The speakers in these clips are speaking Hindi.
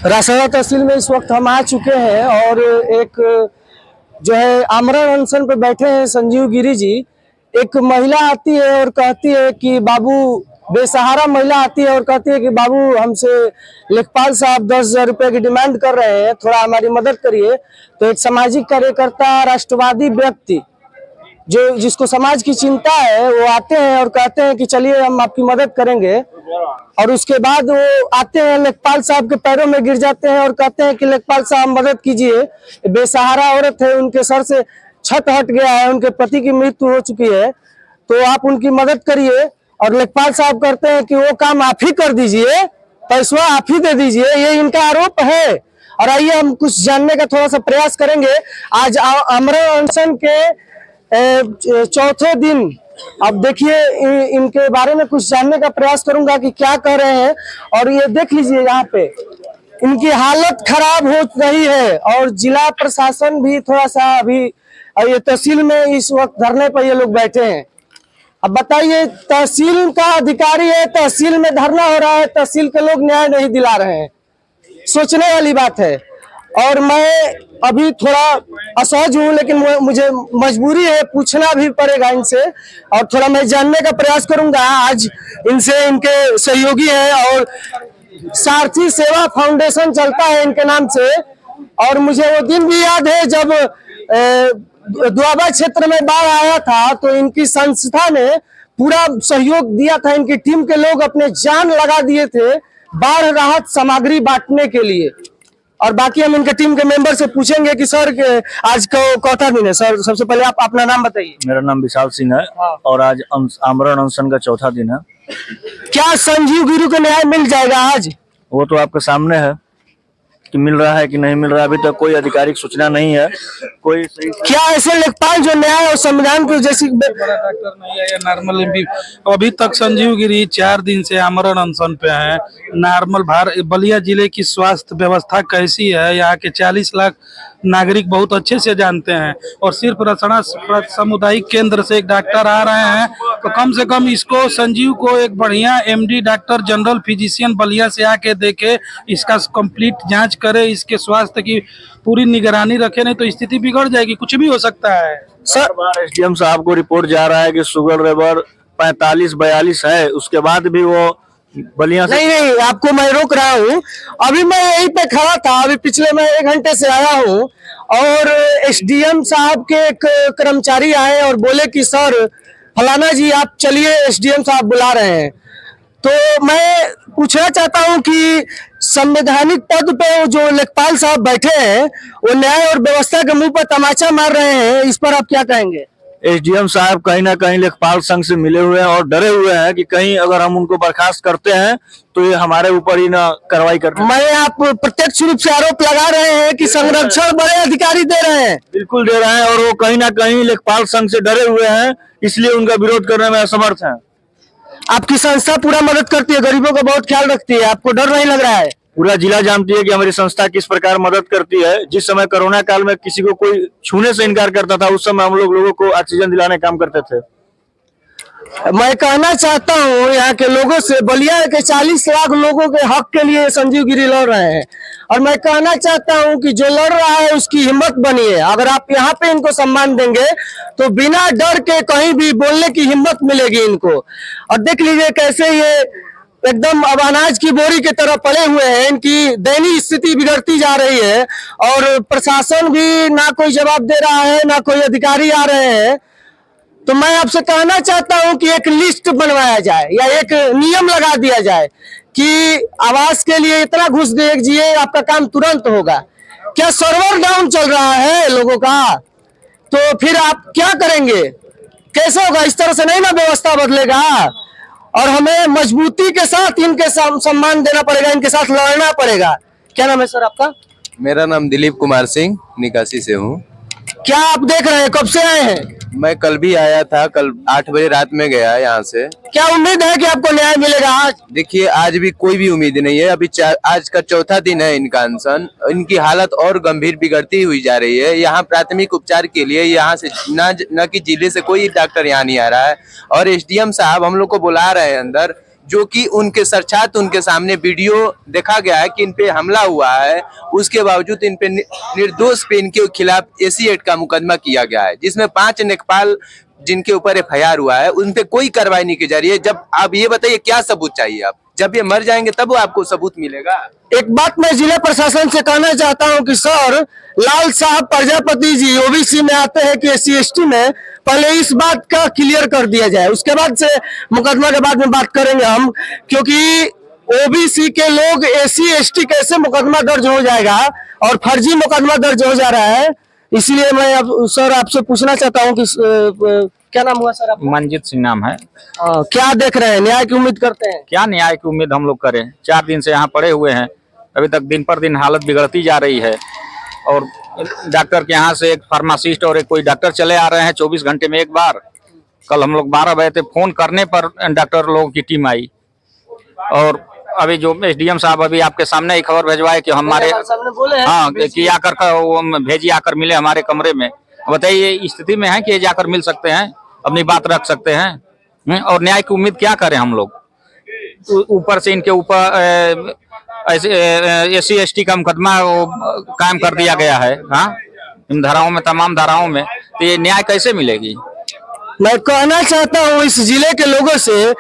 रासड़ा तहसील में इस वक्त हम आ चुके हैं और एक जो है आमरण अनशन पे बैठे हैं संजीव गिरी जी। एक महिला आती है और कहती है कि बाबू, बेसहारा महिला आती है और कहती है कि बाबू हमसे लेखपाल साहब 10,000 रुपये की डिमांड कर रहे हैं, थोड़ा हमारी मदद करिए। तो एक सामाजिक कार्यकर्ता, राष्ट्रवादी व्यक्ति जो जिसको समाज की चिंता है वो आते हैं और कहते हैं कि चलिए हम आपकी मदद करेंगे। और उसके बाद वो आते हैं, लेखपाल साहब के पैरों में गिर जाते हैं और कहते हैं कि लेखपाल साहब मदद कीजिए, बेसहारा औरत है, उनके सर से छत हट गया है, उनके पति की मृत्यु हो चुकी है, तो आप उनकी मदद करिए। और लेखपाल साहब कहते हैं कि वो काम आप ही कर दीजिए, पैसा आप ही दे दीजिए, ये इनका आरोप है। और आइए हम कुछ जानने का थोड़ा सा प्रयास करेंगे। आज आमरण अनशन के चौथे दिन अब देखिए इनके बारे में कुछ जानने का प्रयास करूंगा कि क्या कह रहे हैं। और ये देख लीजिए यहाँ पे इनकी हालत खराब हो रही है और जिला प्रशासन भी थोड़ा सा अभी ये तहसील में इस वक्त धरने पर ये लोग बैठे हैं। अब बताइए, तहसील का अधिकारी है, तहसील में धरना हो रहा है, तहसील के लोग न्याय नहीं दिला रहे हैं, सोचने वाली बात है। और मैं अभी थोड़ा असहज हूँ, लेकिन मुझे मजबूरी है, पूछना भी पड़ेगा इनसे और थोड़ा मैं जानने का प्रयास करूंगा। आज इनसे, इनके सहयोगी हैं और सारथी सेवा फाउंडेशन चलता है इनके नाम से। और मुझे वो दिन भी याद है जब दुआबा क्षेत्र में बाढ़ आया था तो इनकी संस्था ने पूरा सहयोग दिया था, इनकी टीम के लोग अपने जान लगा दिए थे बाढ़ राहत सामग्री बांटने के लिए। और बाकी हम इनके टीम के मेंबर से पूछेंगे कि सर के आज चौथा दिन है। सर सबसे पहले आप अपना नाम बताइए। मेरा नाम विशाल सिंह है। हाँ। और आज आमरण अनशन का चौथा दिन है। क्या संजीव गिरी को न्याय मिल जाएगा आज? वो तो आपके सामने है कि मिल रहा है कि नहीं मिल रहा है, अभी तक कोई आधिकारिक सूचना नहीं है। कोई सही क्या ऐसे लेखपाल जो न्याय और संविधान को जैसी बड़ा डॉक्टर नहीं है या नॉर्मल एमपी, अभी तक संजीव गिरी 4 दिन से आमरण अनशन पे है। नॉर्मल बलिया जिले की स्वास्थ्य व्यवस्था कैसी है यहाँ के 40 लाख नागरिक बहुत अच्छे से जानते हैं। और सिर्फ रसड़ा सामुदायिक केंद्र से एक डॉक्टर आ रहे हैं, तो कम से कम इसको संजीव को एक बढ़िया MD doctor general physician Ballia से आके देखे, इसका कंप्लीट जांच करे, इसके स्वास्थ्य की पूरी निगरानी रखे, नहीं तो स्थिति बिगड़ जाएगी, कुछ भी हो सकता है। सर, बार एसडीएम साहब को रिपोर्ट जा रहा है कि शुगर लेवल 45-42 है, उसके बाद भी वो बलिया से नहीं, आपको मैं रोक रहा हूँ। अभी मैं यहीं पे खड़ा था, अभी पिछले मैं 1 घंटे से आया हूँ और एसडीएम साहब के एक कर्मचारी आए और बोले कि सर फलाना जी आप चलिए, एसडीएम साहब बुला रहे हैं। तो मैं पूछना चाहता हूं कि संवैधानिक पद पे जो लेखपाल साहब बैठे हैं वो न्याय और व्यवस्था के मुंह पर तमाचा मार रहे हैं, इस पर आप क्या कहेंगे? एसडीएम साहब कहीं ना कहीं लेखपाल संघ से मिले हुए हैं और डरे हुए हैं कि कहीं अगर हम उनको बर्खास्त करते हैं तो ये हमारे ऊपर ही ना कार्रवाई करते हैं। मैं आप प्रत्यक्ष रूप से आरोप लगा रहे हैं कि संरक्षण बड़े अधिकारी दे रहे हैं। बिल्कुल दे रहे हैं और वो कहीं ना कहीं लेखपाल संघ से डरे हुए हैं, इसलिए उनका विरोध करने में असमर्थ है। आपकी संस्था पूरा मदद करती है, गरीबों का बहुत ख्याल रखती है, आपको डर नहीं लग रहा है? पूरा जिला जानती है कि हमारी संस्था किस प्रकार मदद करती है। जिस समय कोरोना काल में किसी को कोई छूने से इनकार करता था, उस समय हम लोगों को ऑक्सीजन दिलाने काम करते थे। मैं कहना चाहता हूँ यहाँ के लोगों से, बलिया के 40 लाख लोगों के हक के लिए संजीव गिरी लड़ रहे हैं और मैं कहना चाहता हूँ कि जो लड़ रहा है उसकी हिम्मत बनी है। अगर आप यहाँ पे इनको सम्मान देंगे तो बिना डर के कहीं भी बोलने की हिम्मत मिलेगी इनको। और देख लीजिए कैसे ये एकदम अब अनाज की बोरी की तरह पड़े हुए हैं, इनकी दयनीय स्थिति बिगड़ती जा रही है और प्रशासन भी ना कोई जवाब दे रहा है, ना कोई अधिकारी आ रहे हैं। तो मैं आपसे कहना चाहता हूं कि एक लिस्ट बनवाया जाए या एक नियम लगा दिया जाए कि आवास के लिए इतना घुस दीजिए, आपका काम तुरंत होगा। क्या सर्वर डाउन चल रहा है लोगों का? तो फिर आप क्या करेंगे, कैसे होगा? इस तरह से नहीं ना व्यवस्था बदलेगा और हमें मजबूती के साथ इनके सम्मान देना पड़ेगा, इनके साथ लड़ना पड़ेगा। क्या नाम है सर आपका? मेरा नाम दिलीप कुमार सिंह, निकासी से हूँ। क्या आप देख रहे हैं, कब से आए हैं? मैं कल भी आया था, कल 8 बजे रात में गया यहाँ से। क्या उम्मीद है कि आपको न्याय मिलेगा आज? देखिए, आज भी कोई भी उम्मीद नहीं है। अभी आज का चौथा दिन है इनका अनशन। इनकी हालत और गंभीर बिगड़ती हुई जा रही है। यहाँ प्राथमिक उपचार के लिए यहाँ से न कि जिले से कोई डॉक्टर यहाँ नहीं आ रहा है और एसडीएम साहब हम लोग को बुला रहे हैं अंदर जो कि उनके साक्षात उनके सामने वीडियो देखा गया है कि इन पे हमला हुआ है, उसके बावजूद इन पे निर्दोष पे इनके खिलाफ एसी एक्ट का मुकदमा किया गया है, जिसमें 5 लेखपाल जिनके ऊपर FIR हुआ है उन पे कोई कार्रवाई नहीं की जा रही है। जब आप ये बताइए क्या सबूत चाहिए? आप जब ये मर जाएंगे तब वो आपको सबूत मिलेगा। एक बात मैं जिला प्रशासन से कहना चाहता हूं कि सर, लाल साहब प्रजापति जी OBC में आते हैं कि SC ST में, पहले इस बात का क्लियर कर दिया जाए, उसके बाद से मुकदमा के बाद में बात करेंगे हम, क्योंकि OBC के लोग SC ST कैसे मुकदमा दर्ज हो जाएगा और फर्जी मुकदमा दर्ज हो जा रहा है। इसलिए मैं अब सर आपसे पूछना चाहता हूँ कि क्या नाम हुआ सर आपका? मंजीत सिंह नाम है। क्या देख रहे हैं, न्याय की उम्मीद करते हैं? क्या न्याय की उम्मीद हम लोग करें? 4 दिन से यहाँ पड़े हुए हैं, अभी तक दिन पर दिन हालत बिगड़ती जा रही है। और डॉक्टर के यहाँ से एक फार्मासिस्ट और एक कोई डॉक्टर चले आ रहे हैं 24 घंटे में एक बार। कल हम लोग 12 बजे थे, फोन करने पर डॉक्टर लोगों की टीम आई। और अभी जो SDM साहब अभी आपके सामने ही खबर भिजवाए कि हमारे बोले हाँ कि आकर वो भेजिए, आकर मिले हमारे कमरे में। बताइए स्थिति में है कि जाकर मिल सकते हैं, अपनी बात रख सकते हैं। और न्याय की उम्मीद क्या करें हम लोग? ऊपर से इनके ऊपर ऐसे SC ST का मुकदमा कायम कर दिया गया है। हाँ, इन धाराओं में, तमाम धाराओं में, तो ये न्याय कैसे मिलेगी? मैं कहना चाहता हूँ इस जिले के लोगों से,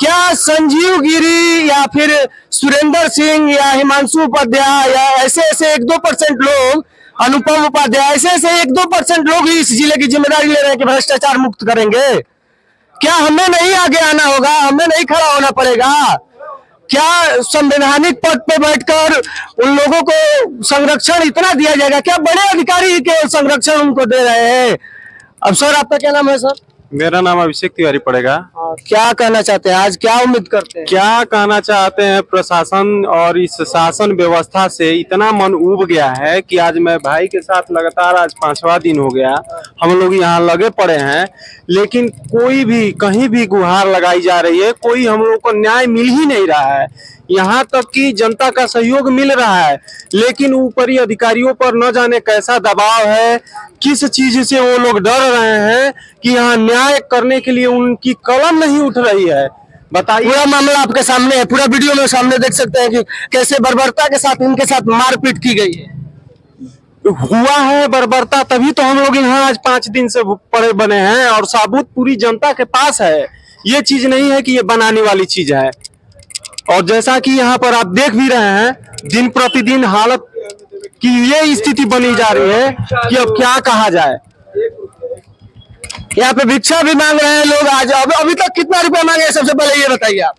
क्या संजीव गिरी या फिर सुरेंद्र सिंह या हिमांशु उपाध्याय या ऐसे 1-2% लोग, अनुपम उपाध्याय, ऐसे 1-2% लोग ही इस जिले की जिम्मेदारी ले रहे हैं कि भ्रष्टाचार मुक्त करेंगे? क्या हमें नहीं आगे आना होगा? हमें नहीं खड़ा होना पड़ेगा? क्या संवैधानिक पद पे बैठकर उन लोगों को संरक्षण इतना दिया जाएगा? क्या बड़े अधिकारी के संरक्षण उनको दे रहे हैं? अब सर आपका क्या नाम है सर? मेरा नाम अभिषेक तिवारी पड़ेगा। क्या कहना चाहते हैं आज, क्या उम्मीद करते हैं? क्या कहना चाहते हैं, प्रशासन और इस शासन व्यवस्था से इतना मन उब गया है कि आज मैं भाई के साथ लगातार आज 5वां दिन हो गया हम लोग यहाँ लगे पड़े हैं, लेकिन कोई भी कहीं भी गुहार लगाई जा रही है, कोई हम लोग को न्याय मिल ही नहीं रहा है। यहाँ तक कि जनता का सहयोग मिल रहा है, लेकिन ऊपरी अधिकारियों पर न जाने कैसा दबाव है, किस चीज से वो लोग डर रहे हैं कि यहाँ न्याय करने के लिए उनकी कलम नहीं उठ रही है। बताइए। पूरा मामला आपके सामने है, पूरा वीडियो में सामने देख सकते हैं कि कैसे बर्बरता के साथ इनके साथ मारपीट की गई है। हुआ है बर्बरता, तभी तो हम लोग यहाँ आज 5 दिन से पड़े बने हैं और सबूत पूरी जनता के पास है। ये चीज नहीं है कि ये बनाने वाली चीज है। और जैसा कि यहाँ पर आप देख भी रहे हैं, दिन प्रतिदिन हालत की ये स्थिति बनी जा रही है कि अब क्या कहा जाए। यहाँ पे भिक्षा भी मांग रहे हैं लोग आज। अभी तक कितना रुपया मांगे हैं? सबसे पहले ये बताइए आप,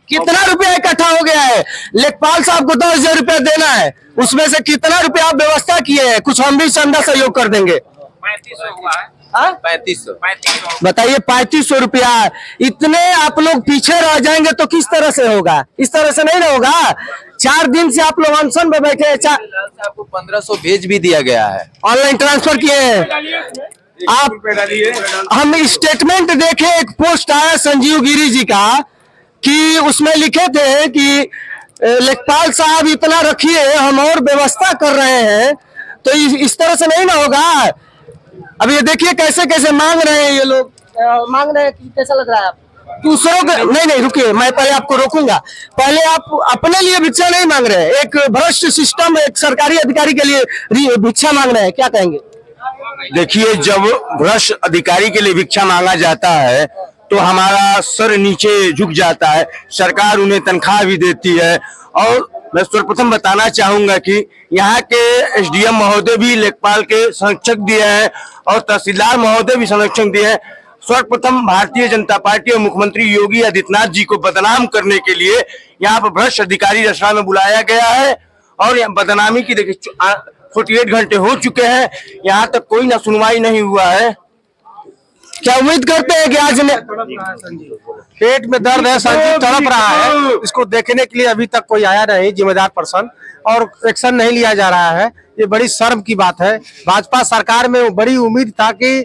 कितना रुपया इकट्ठा हो गया है? लेखपाल साहब को 10,000 रुपया देना है, उसमें से कितना रुपया आप व्यवस्था किए हैं? कुछ हम भी चंदा सहयोग कर देंगे। 3500 बताइए, 3500 रुपया। इतने आप लोग पीछे रह जाएंगे तो किस तरह से होगा? इस तरह से नहीं ना होगा। 4 दिन से आप लोग अनशन में बैठे हैं। आपको 1500 भेज भी दिया गया है, ऑनलाइन ट्रांसफर किए हैं आप। हम स्टेटमेंट देखे, एक पोस्ट आया संजीव गिरी जी का कि उसमें लिखे थे कि लेखपाल साहब इतना रखिए, हम और व्यवस्था कर रहे हैं। तो इस तरह से नहीं ना होगा। अब ये देखिए कैसे कैसे मांग रहे हैं ये लोग, मांग रहे हैं कि कैसा लग रहा है आप दूसरों को? नहीं रुकिए, मैं पहले आपको रोकूंगा। पहले आप अपने लिए भिक्षा नहीं मांग रहे हैं, एक भ्रष्ट सिस्टम, एक सरकारी अधिकारी के लिए भिक्षा मांग रहे हैं, क्या कहेंगे? देखिए, जब भ्रष्ट अधिकारी के लिए भिक्षा मांगा जाता है तो हमारा सर नीचे झुक जाता है। सरकार उन्हें तनख्वाह भी देती है। और मैं सर्वप्रथम बताना चाहूंगा कि यहाँ के SDM महोदय भी लेखपाल के संरक्षक दिए हैं और तहसीलदार महोदय भी संरक्षक दिए हैं। सर्वप्रथम भारतीय जनता पार्टी और मुख्यमंत्री योगी आदित्यनाथ जी को बदनाम करने के लिए यहाँ पर भ्रष्ट अधिकारी रचना में बुलाया गया है। और बदनामी की देखिए 48 घंटे हो चुके हैं, यहाँ तक कोई ना सुनवाई नहीं हुआ है। क्या उम्मीद करते हैं कि आज पेट में दर्द है, संजीव तड़प रहा है, इसको देखने के लिए अभी तक कोई आया नहीं जिम्मेदार पर्सन, और एक्शन नहीं लिया जा रहा है। ये बड़ी शर्म की बात है। भाजपा सरकार में बड़ी उम्मीद था कि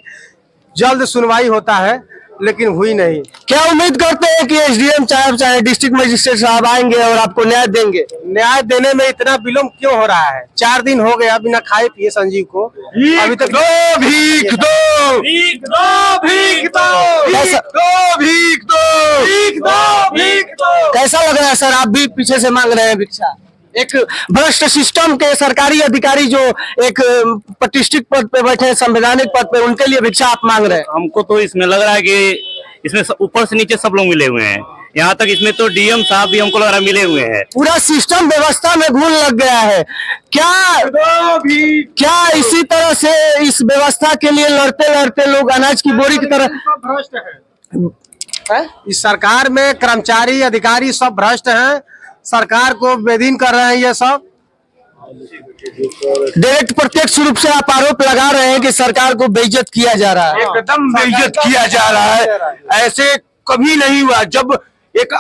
जल्द सुनवाई होता है, लेकिन हुई नहीं। क्या उम्मीद करते हैं कि एसडीएम साहब चाहे डिस्ट्रिक्ट मजिस्ट्रेट साहब आएंगे और आपको न्याय देंगे? न्याय देने में इतना विलम्ब क्यों हो रहा है? 4 दिन हो गया बिना खाए पिए संजीव को, अभी तक भीख दो, भीख दो, भीख दो, भीख दो, भीख दो, भीख दो, भीख दो। कैसा लग रहा है सर, आप भी पीछे से मांग रहे हैं भिक्षा? एक भ्रष्ट सिस्टम के सरकारी अधिकारी जो एक प्रतिष्ठित पद पे बैठे हैं, संवैधानिक पद पे, उनके लिए भिक्षा आप मांग रहे हैं? हमको तो इसमें लग रहा है कि इसमें ऊपर से नीचे सब लोग मिले हुए हैं। यहाँ तक इसमें तो डीएम साहब भी हमको लग रहा है मिले हुए हैं। पूरा सिस्टम व्यवस्था में घुन लग गया है। क्या इसी तरह से इस व्यवस्था के लिए लड़ते लड़ते लोग अनाज की बोरी की तरह? इस सरकार में कर्मचारी अधिकारी सब भ्रष्ट हैं, सरकार को बेदीन कर रहे हैं ये सब। डायरेक्ट प्रत्यक्ष रूप से आप आरोप लगा रहे हैं कि सरकार को बेइज्जत किया जा रहा है। एकदम बेइज्जत किया जा रहा है। ऐसे कभी नहीं हुआ। जब एक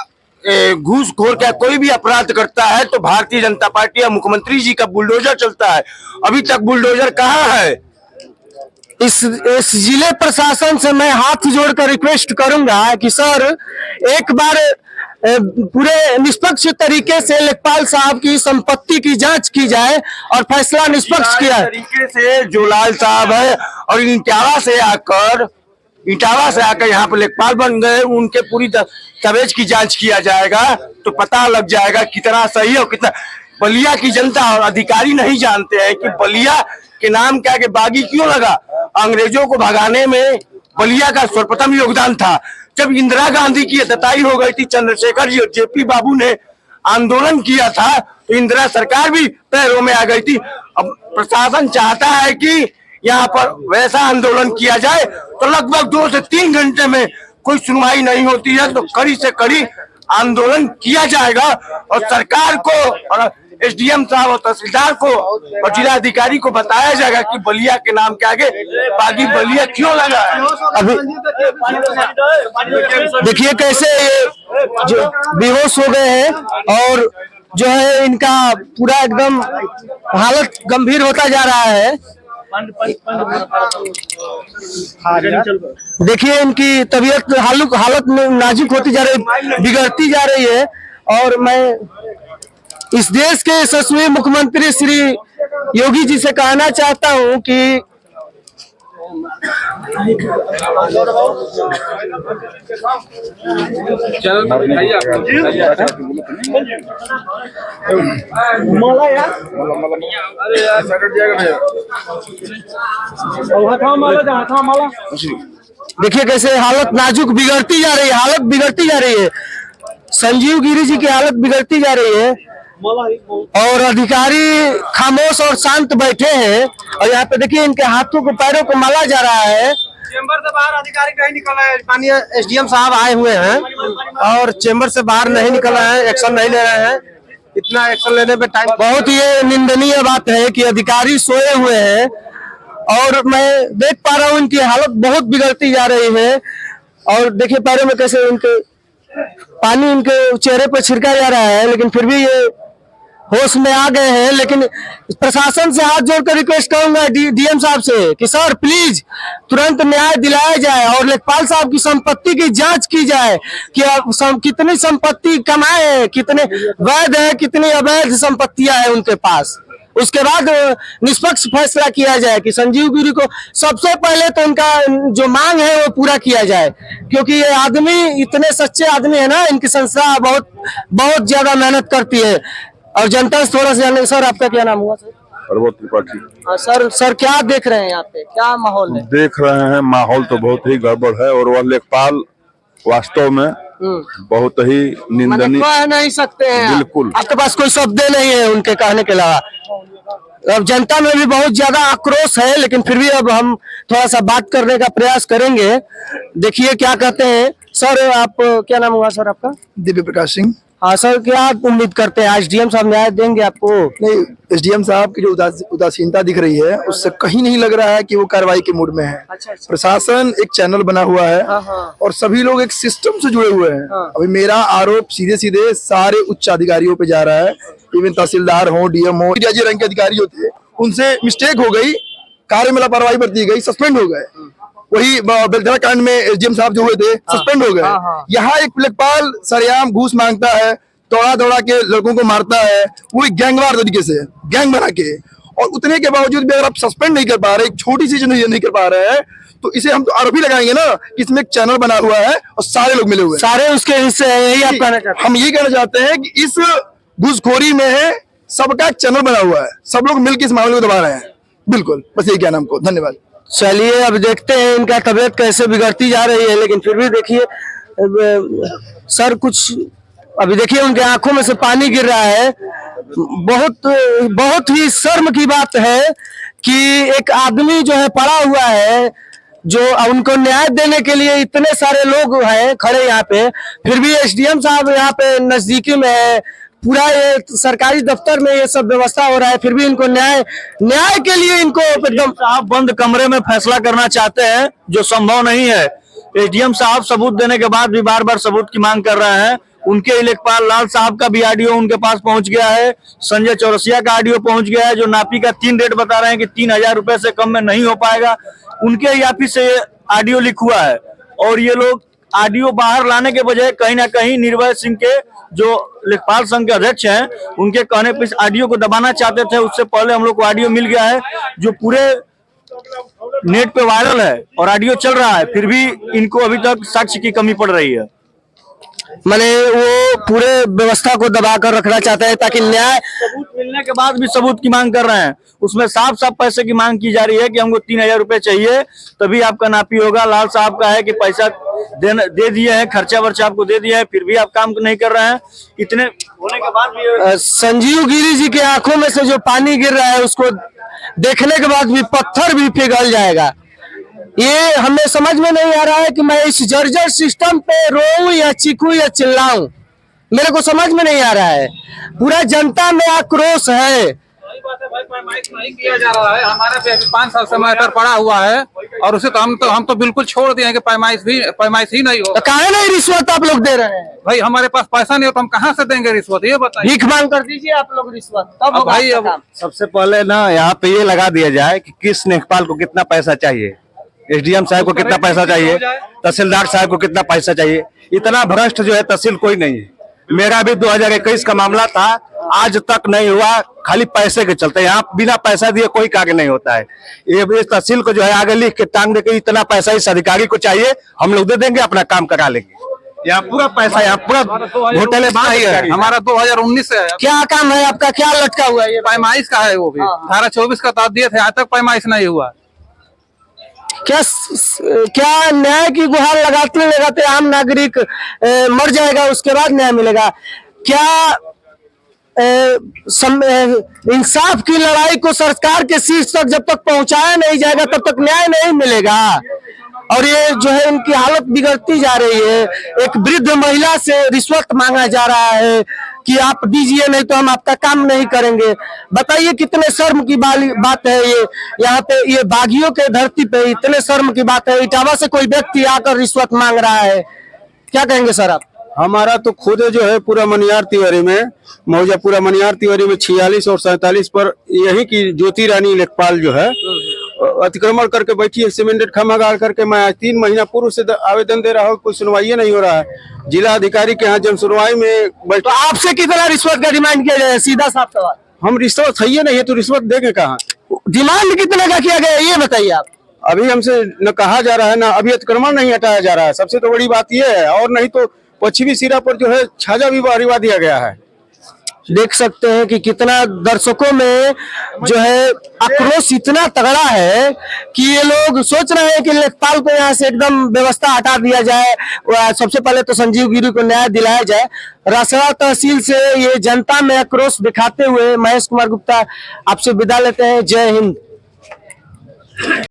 घूसखोर का कोई भी अपराध करता है तो भारतीय जनता पार्टी या मुख्यमंत्री जी का बुलडोजर चलता है। अभी तक बुलडोजर कहाँ है? इस जिले प्रशासन से मैं हाथ जोड़कर रिक्वेस्ट करूंगा कि सर एक बार पूरे निष्पक्ष तरीके से लेखपाल साहब की संपत्ति की जांच की जाए और फैसला निष्पक्ष किया जाए। तरीके से जो लाल साहब है और इटावा से आकर यहाँ पर लेखपाल बन गए, उनके पूरी दस्तावेज की जांच किया जाएगा तो पता लग जाएगा कितना सही और कितना। बलिया की जनता और अधिकारी नहीं जानते हैं कि बलिया के नाम क्या के बागी क्यों लगा। अंग्रेजों को भगाने में बलिया का सर्वप्रथम योगदान था। जब इंदिरा गांधी की हत्या हो गई थी, चंद्रशेखर जी और जेपी बाबू ने आंदोलन किया था तो इंदिरा सरकार भी पैरों में आ गई थी। अब प्रशासन चाहता है कि यहाँ पर वैसा आंदोलन किया जाए तो लगभग 2 से 3 घंटे में कोई सुनवाई नहीं होती है, तो कड़ी से कड़ी आंदोलन किया जाएगा और सरकार को और एसडीएम साहब और तहसीलदार को और जिला अधिकारी को बताया जाएगा कि बलिया के नाम के आगे बागी बलिया क्यों लगा है। अभी देखिए कैसे ये जो बेहोश हो गए हैं और जो है इनका पूरा एकदम हालत गंभीर होता जा रहा है। देखिए इनकी तबीयत हालत में नाजुक होती जा रही, बिगड़ती जा रही है। और मैं इस देश के यशस्वी मुख्यमंत्री श्री योगी जी से कहना चाहता हूं कि देखिए कैसे हालत नाजुक बिगड़ती जा रही है, हालत बिगड़ती जा रही है। संजीव गिरी जी की हालत बिगड़ती जा रही है और अधिकारी खामोश और शांत बैठे हैं। और यहाँ पे देखिए इनके हाथों को पैरों को माला जा रहा है। चेंबर से बाहर अधिकारी नहीं निकल रहे हैं। माननीय एसडीएम साहब आए हुए हैं और चेंबर से बाहर नहीं निकल रहे हैं, एक्शन नहीं ले रहे हैं। इतना एक्शन लेने में टाइम, बहुत ये निंदनीय बात है कि अधिकारी सोए हुए हैं और मैं देख पा रहा हूँ इनकी हालत बहुत बिगड़ती जा रही है। और देखिए पैरों में कैसे इनके पानी इनके चेहरे पर छिड़का जा रहा है, लेकिन फिर भी ये होश में आ गए हैं। लेकिन प्रशासन से हाथ जोड़कर रिक्वेस्ट करूंगा डीएम साहब से कि सर प्लीज तुरंत न्याय दिलाया जाए और लेखपाल साहब की संपत्ति की जांच की जाए कि कितनी संपत्ति कमाए हैं, कितने वैध है, कितनी अवैध संपत्तियां हैं उनके पास। उसके बाद निष्पक्ष फैसला किया जाए कि संजीव गिरी को सबसे पहले तो उनका जो मांग है वो पूरा किया जाए, क्योंकि ये आदमी इतने सच्चे आदमी है ना, इनकी संस्था बहुत ज्यादा मेहनत करती है और जनता से थोड़ा सा। सर आपका क्या नाम हुआ? सर प्रबोध त्रिपाठी। सर क्या देख रहे हैं यहाँ पे, क्या माहौल है? देख रहे हैं माहौल तो बहुत ही गड़बड़ है और वह लेखपाल वास्तव में बहुत ही निंदनीय, कह नहीं सकते हैं। बिल्कुल आपके पास कोई शब्द नहीं है उनके कहने के अलावा। अब जनता में भी बहुत ज्यादा आक्रोश है, लेकिन फिर भी अब हम थोड़ा सा बात करने का प्रयास करेंगे। देखिए क्या कहते हैं। सर आप क्या नाम हुआ सर आपका? दिव्य प्रकाश सिंह। हाँ सर, क्या उम्मीद करते हैं आज डीएम साहब न्याय देंगे आपको? नहीं, एसडीएम साहब की जो उदासीनता दिख रही है उससे कहीं नहीं लग रहा है कि वो कार्रवाई के मूड में है। अच्छा। प्रशासन एक चैनल बना हुआ है और सभी लोग एक सिस्टम से जुड़े हुए हैं। अभी मेरा आरोप सीधे सीधे सारे उच्च अधिकारियों पे जा रहा है, इवन तहसीलदार हो, डीएम हो, डीआईजी रैंक के अधिकारी होते हैं, उनसे मिस्टेक हो गई, कार्य में लापरवाही बरती गई, सस्पेंड हो गए। वही बेलदरा कांड में एसडीएम साहब जो हुए थे सस्पेंड हो गए। यहाँ एक लेखपाल सरेआम घूस मांगता है, दौड़ा दौड़ा के लड़कों को मारता है, वो भी गैंगवार तरीके से, गैंग बना के, और उतने के बावजूद भी अगर आप सस्पेंड नहीं कर पा रहे, एक छोटी सी चीज नहीं कर पा रहे हैं, तो इसे हम तो आरोपी लगाएंगे ना कि इसमें एक चैनल बना हुआ है और सारे लोग मिले हुए हैं, सारे उसके हिस्से हैं, यही आप कहना चाहते हैं? हम ये कहना चाहते हैं कि इस घूसखोरी में सबका एक चैनल बना हुआ है, सब लोग मिलकर इस मामले को दबा रहे हैं। बिल्कुल, बस यही कहना हमको। धन्यवाद। चलिए अब देखते हैं इनका तबीयत कैसे बिगड़ती जा रही है, लेकिन फिर भी देखिए सर कुछ अभी देखिए उनके आंखों में से पानी गिर रहा है। बहुत ही शर्म की बात है कि एक आदमी जो है पड़ा हुआ है, जो उनको न्याय देने के लिए इतने सारे लोग हैं खड़े यहाँ पे, फिर भी एसडीएम साहब यहाँ पे नजदीकी में है, पूरा ये सरकारी दफ्तर में ये सब व्यवस्था हो रहा है, फिर भी इनको न्याय के लिए इनको एकदम साहब बंद कमरे में फैसला करना चाहते हैं, जो संभव नहीं है। एसडीएम साहब सबूत देने के बाद भी बार बार सबूत की मांग कर रहे हैं। उनके लेखपाल लाल साहब का भी ऑडियो उनके पास पहुंच गया है, संजय चौरसिया का ऑडियो पहुंच गया है, जो नापी का 3 रेट बता रहे हैं कि 3000 रुपए से कम में नहीं हो पाएगा। उनके ही ऑफिस से ऑडियो लिख हुआ है, और ये लोग ऑडियो बाहर लाने के बजाय कहीं ना कहीं निर्भय सिंह के जो लेखपाल संघ के अध्यक्ष हैं, उनके कहने पर इस ऑडियो को दबाना चाहते थे। उससे पहले हम लोग को ऑडियो मिल गया है जो पूरे नेट पे वायरल है और ऑडियो चल रहा है, फिर भी इनको अभी तक साक्ष्य की कमी पड़ रही है। माने वो पूरे व्यवस्था को दबा कर रखना चाहते हैं ताकि न्याय सबूत मिलने के बाद भी सबूत की मांग कर रहे हैं। उसमें साफ साफ पैसे की मांग की जा रही है कि हमको 3000 रुपए चाहिए तभी आपका नापी होगा। लाल साहब का है कि पैसा दे दिए हैं, खर्चा वर्चा आपको दे दिया है, फिर भी आप काम नहीं कर रहे हैं। इतने होने के बाद भी संजीव गिरी जी के आंखों में से जो पानी गिर रहा है उसको देखने के बाद भी पत्थर भी पिघल जाएगा। ये हमें समझ में नहीं आ रहा है कि मैं इस जर्जर सिस्टम पे रोऊं या चीखूं या चिल्लाऊं, मेरे को समझ में नहीं आ रहा है। पूरा जनता में आक्रोश है। नहीं किया जा रहा है, हमारे पे 5 साल से मैटर पड़ा हुआ है और उसे तो हम तो बिल्कुल छोड़ दिए कि पैमाइश ही नहीं हो। तो काहे नहीं रिश्वत आप लोग दे रहे हैं? भाई हमारे पास पैसा नहीं हो तो हम कहाँ से देंगे रिश्वत, ये बताइए। भीख मांग कर दीजिए आप लोग रिश्वत, तब होगा भाई आपका काम। सबसे पहले ना यहाँ पे ये लगा दिया जाए कि किस लेखपाल को कितना पैसा चाहिए, एसडीएम साहब को कितना पैसा चाहिए, तहसीलदार साहब को कितना पैसा चाहिए। इतना भ्रष्ट जो है तहसील कोई नहीं है। मेरा भी 2021 का मामला था, आज तक नहीं हुआ, खाली पैसे के चलते। यहाँ बिना पैसा दिए कोई कार्य नहीं होता है। ये तहसील को जो है आगे लिख के टांग देके इतना पैसा इस अधिकारी को चाहिए, हम लोग दे देंगे, अपना काम करा लेंगे। यहाँ पूरा पैसा, यहाँ पूरा घोटाले है। हमारा 2019 से है। क्या काम है आपका, क्या लटका हुआ है? ये पैमाइश का है, वो भी 18-24 का ताद दिए थे, आज तक पैमाइश नहीं हुआ। क्या न्याय की गुहार लगाते लगाते आम नागरिक मर जाएगा, उसके बाद न्याय मिलेगा? क्या इंसाफ की लड़ाई को सरकार के शीर्ष तक जब तक पहुंचाया नहीं जाएगा तब तक न्याय नहीं मिलेगा? और ये जो है इनकी हालत बिगड़ती जा रही है। एक वृद्ध महिला से रिश्वत मांगा जा रहा है कि आप दीजिए नहीं तो हम आपका काम नहीं करेंगे। बताइए कितने शर्म की बात है ये। यहाँ पे ये बागियों के धरती पे इतने शर्म की बात है। इटावा से कोई व्यक्ति आकर रिश्वत मांग रहा है, क्या कहेंगे सर आप? हमारा तो खुद जो है पूरा मनियार तिवारी में मौजा, पूरा मनियार तिवारी में 46 और 47 पर यही की ज्योति रानी लेखपाल जो है अतिक्रमण करके बैठी है, सीमेंटेड खम्भा गाड़ करके। मैं 3 महीना पूर्व से आवेदन दे रहा हूँ, कोई सुनवाई नहीं हो रहा है। जिला अधिकारी के यहाँ जब सुनवाई में तो आपसे कितना रिश्वत का डिमांड किया जाए? सीधा साफ सवाल। हम रिश्वत है नहीं है तो रिश्वत देंगे कहाँ? डिमांड कितने का किया गया ये बताइए आप। अभी हमसे न कहा जा रहा है ना अभी अतिक्रमण नहीं हटाया जा रहा है, सबसे तो बड़ी बात यह है। और नहीं तो पश्चिमी सिरा पर जो है छाजा भी बारिवा दिया गया है। देख सकते हैं कि कितना दर्शकों में जो है आक्रोश इतना तगड़ा है कि ये लोग सोच रहे हैं कि लेखपाल को यहाँ से एकदम व्यवस्था हटा दिया जाए। सबसे पहले तो संजीव गिरी को न्याय दिलाया जाए। रसड़ा तहसील से ये जनता में आक्रोश दिखाते हुए महेश कुमार गुप्ता आपसे विदा लेते हैं। जय हिंद।